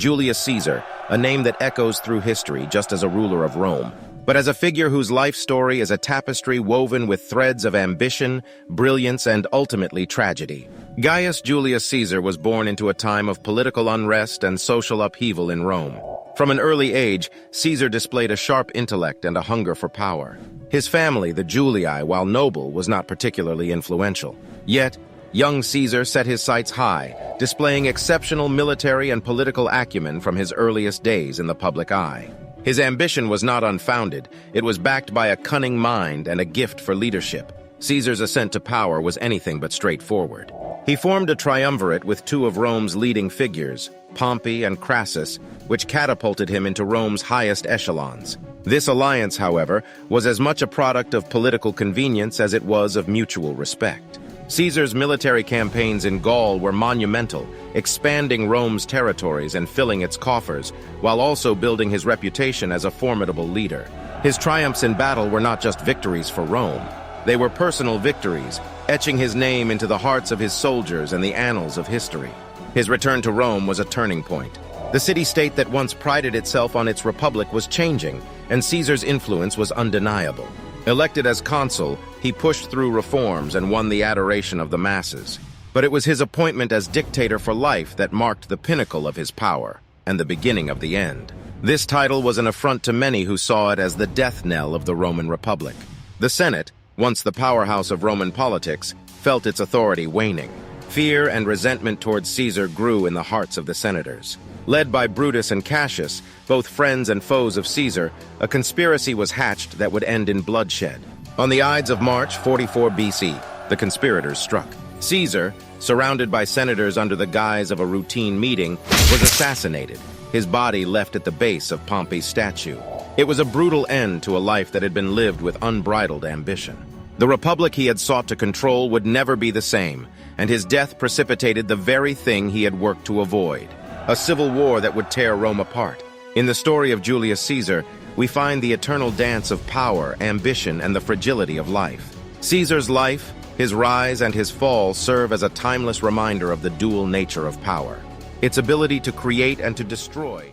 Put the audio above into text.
Julius Caesar, a name that echoes through history just as a ruler of Rome, but as a figure whose life story is a tapestry woven with threads of ambition, brilliance, and ultimately tragedy. Gaius Julius Caesar was born into a time of political unrest and social upheaval in Rome. From an early age, Caesar displayed a sharp intellect and a hunger for power. His family, the Julii, while noble, was not particularly influential. Yet, young Caesar set his sights high, displaying exceptional military and political acumen from his earliest days in the public eye. His ambition was not unfounded. It was backed by a cunning mind and a gift for leadership. Caesar's ascent to power was anything but straightforward. He formed a triumvirate with two of Rome's leading figures, Pompey and Crassus, which catapulted him into Rome's highest echelons. This alliance, however, was as much a product of political convenience as it was of mutual respect. Caesar's military campaigns in Gaul were monumental, expanding Rome's territories and filling its coffers, while also building his reputation as a formidable leader. His triumphs in battle were not just victories for Rome. They were personal victories, etching his name into the hearts of his soldiers and the annals of history. His return to Rome was a turning point. The city-state that once prided itself on its republic was changing, and Caesar's influence was undeniable. Elected as consul, he pushed through reforms and won the adoration of the masses. But it was his appointment as dictator for life that marked the pinnacle of his power and the beginning of the end. This title was an affront to many who saw it as the death knell of the Roman Republic. The Senate, once the powerhouse of Roman politics, felt its authority waning. Fear and resentment towards Caesar grew in the hearts of the senators. Led by Brutus and Cassius, both friends and foes of Caesar, a conspiracy was hatched that would end in bloodshed. On the Ides of March 44 BC, the conspirators struck. Caesar, surrounded by senators under the guise of a routine meeting, was assassinated, his body left at the base of Pompey's statue. It was a brutal end to a life that had been lived with unbridled ambition. The republic he had sought to control would never be the same, and his death precipitated the very thing he had worked to avoid: a civil war that would tear Rome apart. In the story of Julius Caesar, we find the eternal dance of power, ambition, and the fragility of life. Caesar's life, his rise, and his fall serve as a timeless reminder of the dual nature of power, its ability to create and to destroy.